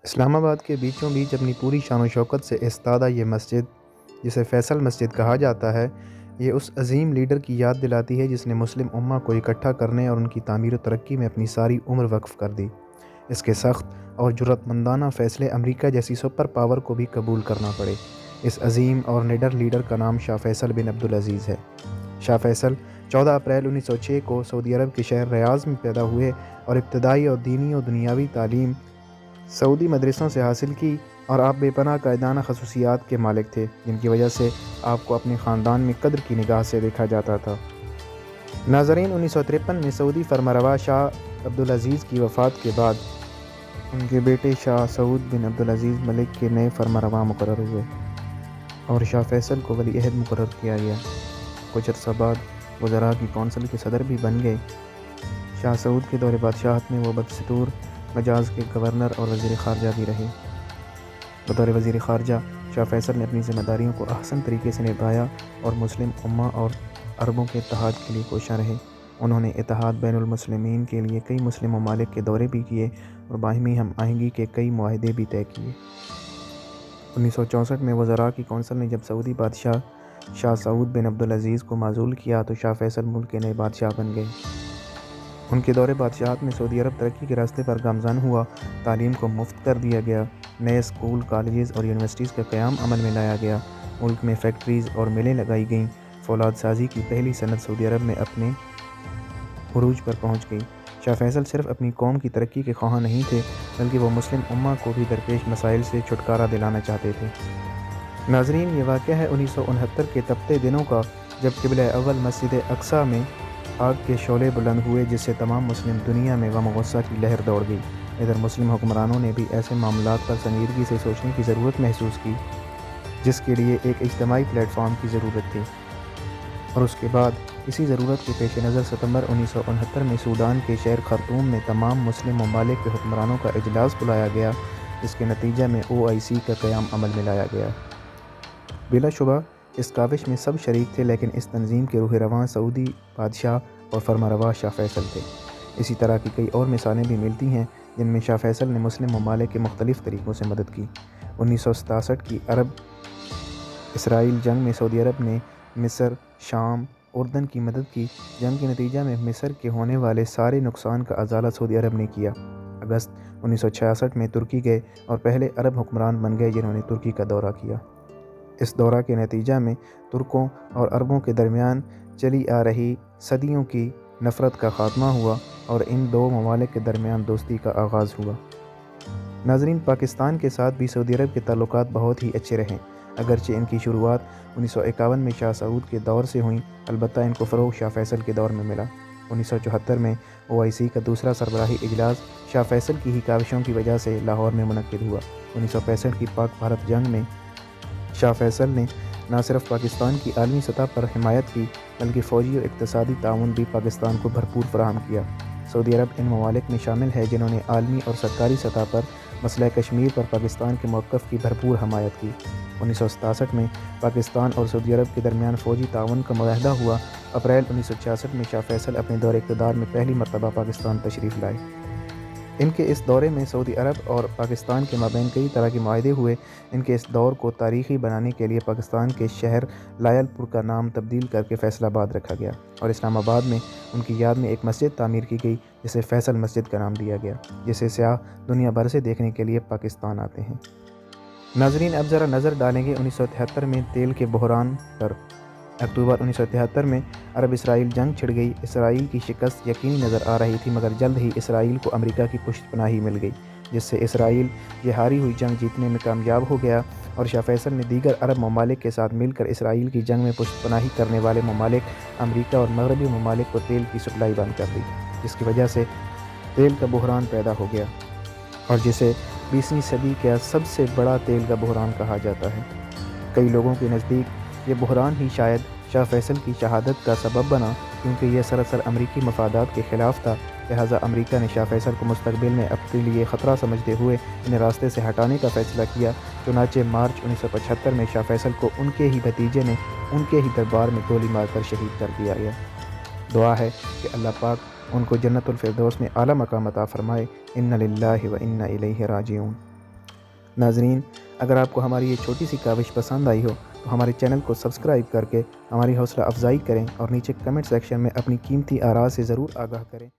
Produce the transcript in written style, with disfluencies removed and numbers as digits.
اسلام آباد کے بیچوں بیچ اپنی پوری شان و شوکت سے ایستادہ یہ مسجد، جسے فیصل مسجد کہا جاتا ہے، یہ اس عظیم لیڈر کی یاد دلاتی ہے جس نے مسلم امہ کو اکٹھا کرنے اور ان کی تعمیر و ترقی میں اپنی ساری عمر وقف کر دی۔ اس کے سخت اور جرأت مندانہ فیصلے امریکہ جیسی سپر پاور کو بھی قبول کرنا پڑے۔ اس عظیم اور نڈر لیڈر کا نام شاہ فیصل بن عبدالعزیز ہے۔ شاہ فیصل 14 اپریل 1906 کو سعودی عرب کے شہر ریاض میں پیدا ہوئے اور ابتدائی اور دینی و دنیاوی تعلیم سعودی مدرسوں سے حاصل کی، اور آپ بے پناہ قائدانہ خصوصیات کے مالک تھے جن کی وجہ سے آپ کو اپنے خاندان میں قدر کی نگاہ سے دیکھا جاتا تھا۔ ناظرین، 1953 میں سعودی فرمانروا شاہ عبدالعزیز کی وفات کے بعد ان کے بیٹے شاہ سعود بن عبدالعزیز ملک کے نئے فرمانروا مقرر ہوئے اور شاہ فیصل کو ولی عہد مقرر کیا گیا۔ کچھ عرصہ بعد وزراء کی کونسل کے صدر بھی بن گئے۔ شاہ سعود کے دور بادشاہت میں وہ بدستور مجاز کے گورنر اور وزیر خارجہ بھی رہے۔ بطور وزیر خارجہ شاہ فیصل نے اپنی ذمہ داریوں کو احسن طریقے سے نبھایا اور مسلم امہ اور عربوں کے اتحاد کے لیے کوشاں رہے۔ انہوں نے اتحاد بین المسلمین کے لیے کئی مسلم ممالک کے دورے بھی کیے اور باہمی ہم آہنگی کے کئی معاہدے بھی طے کیے۔ 1964 میں وزراء کی کونسل نے جب سعودی بادشاہ شاہ سعود بن عبدالعزیز کو معزول کیا تو شاہ فیصل ملک کے نئے بادشاہ بن گئے۔ ان کے دور بادشاہت میں سعودی عرب ترقی کے راستے پر گامزن ہوا، تعلیم کو مفت کر دیا گیا، نئے اسکول، کالجز اور یونیورسٹیز کا قیام عمل میں لایا گیا، ملک میں فیکٹریز اور ملیں لگائی گئیں، فولاد سازی کی پہلی صنعت سعودی عرب میں اپنے عروج پر پہنچ گئی۔ شاہ فیصل صرف اپنی قوم کی ترقی کے خواہاں نہیں تھے بلکہ وہ مسلم امہ کو بھی درپیش مسائل سے چھٹکارا دلانا چاہتے تھے۔ ناظرین، یہ واقعہ ہے 1969 کے تپتے دنوں کا، جب قبلہ اول مسجد اقصیٰ میں آگ کے شعلے بلند ہوئے جس سے تمام مسلم دنیا میں غم و غصہ کی لہر دوڑ گئی۔ ادھر مسلم حکمرانوں نے بھی ایسے معاملات پر سنجیدگی سے سوچنے کی ضرورت محسوس کی جس کے لیے ایک اجتماعی پلیٹ فارم کی ضرورت تھی، اور اس کے بعد اسی ضرورت کے پیش نظر ستمبر 1969 میں سوڈان کے شہر خرطوم میں تمام مسلم ممالک کے حکمرانوں کا اجلاس بلایا گیا، جس کے نتیجہ میں OIC کا قیام عمل میں لایا گیا۔ بلا شبہ اس کاوش میں سب شریک تھے، لیکن اس تنظیم کے روح رواں سعودی بادشاہ اور فرمانروا شاہ فیصل تھے۔ اسی طرح کی کئی اور مثالیں بھی ملتی ہیں جن میں شاہ فیصل نے مسلم ممالک کے مختلف طریقوں سے مدد کی۔ 1967 کی عرب اسرائیل جنگ میں سعودی عرب نے مصر، شام، اردن کی مدد کی۔ جنگ کے نتیجہ میں مصر کے ہونے والے سارے نقصان کا ازالہ سعودی عرب نے کیا۔ اگست 1966 میں ترکی گئے اور پہلے عرب حکمران بن گئے جنہوں نے ترکی کا دورہ کیا۔ اس دورہ کے نتیجہ میں ترکوں اور عربوں کے درمیان چلی آ رہی صدیوں کی نفرت کا خاتمہ ہوا اور ان دو ممالک کے درمیان دوستی کا آغاز ہوا۔ ناظرین، پاکستان کے ساتھ بھی سعودی عرب کے تعلقات بہت ہی اچھے رہے، اگرچہ ان کی شروعات 1951 میں شاہ سعود کے دور سے ہوئیں، البتہ ان کو فروغ شاہ فیصل کے دور میں ملا۔ 1974 میں OIC کا دوسرا سربراہی اجلاس شاہ فیصل کی ہی کاوشوں کی وجہ سے لاہور میں منعقد ہوا۔ 1965 کی پاک بھارت جنگ میں شاہ فیصل نے نہ صرف پاکستان کی عالمی سطح پر حمایت کی بلکہ فوجی اور اقتصادی تعاون بھی پاکستان کو بھرپور فراہم کیا۔ سعودی عرب ان ممالک میں شامل ہے جنہوں نے عالمی اور سرکاری سطح پر مسئلہ کشمیر پر پاکستان کے موقف کی بھرپور حمایت کی۔ 1967 میں پاکستان اور سعودی عرب کے درمیان فوجی تعاون کا معاہدہ ہوا۔ اپریل 1966 میں شاہ فیصل اپنے دور اقتدار میں پہلی مرتبہ پاکستان تشریف لائے۔ ان کے اس دورے میں سعودی عرب اور پاکستان کے مابین کئی طرح کے معاہدے ہوئے۔ ان کے اس دور کو تاریخی بنانے کے لیے پاکستان کے شہر لائل پور کا نام تبدیل کر کے فیصل آباد رکھا گیا اور اسلام آباد میں ان کی یاد میں ایک مسجد تعمیر کی گئی جسے فیصل مسجد کا نام دیا گیا، جسے سیاح دنیا بھر سے دیکھنے کے لیے پاکستان آتے ہیں۔ ناظرین، اب ذرا نظر ڈالیں گے 1973 میں تیل کے بحران پر۔ اکتوبر 1973 میں عرب اسرائیل جنگ چھڑ گئی۔ اسرائیل کی شکست یقینی نظر آ رہی تھی، مگر جلد ہی اسرائیل کو امریکہ کی پشت پناہی مل گئی، جس سے اسرائیل یہ ہاری ہوئی جنگ جیتنے میں کامیاب ہو گیا، اور شاہ فیصل نے دیگر عرب ممالک کے ساتھ مل کر اسرائیل کی جنگ میں پشت پناہی کرنے والے ممالک امریکہ اور مغربی ممالک کو تیل کی سپلائی بند کر دی، جس کی وجہ سے تیل کا بحران پیدا ہو گیا اور جسے 20ویں صدی کا سب سے بڑا تیل کا بحران کہا جاتا ہے۔ کئی لوگوں کے نزدیک یہ بحران ہی شاید شاہ فیصل کی شہادت کا سبب بنا، کیونکہ یہ سراسر امریکی مفادات کے خلاف تھا، لہٰذا امریکہ نے شاہ فیصل کو مستقبل میں اپنے لیے خطرہ سمجھتے ہوئے انہیں راستے سے ہٹانے کا فیصلہ کیا۔ چنانچہ مارچ 1975 میں شاہ فیصل کو ان کے ہی بھتیجے نے ان کے ہی دربار میں گولی مار کر شہید کر دیا گیا۔ دعا ہے کہ اللہ پاک ان کو جنت الفردوس میں اعلیٰ مقام عطا فرمائے۔ انا للہ و انا الیہ راجعون۔ ناظرین، اگر آپ کو ہماری یہ چھوٹی سی کاوش پسند آئی ہو تو ہمارے چینل کو سبسکرائب کر کے ہماری حوصلہ افزائی کریں اور نیچے کمنٹ سیکشن میں اپنی قیمتی آراء سے ضرور آگاہ کریں۔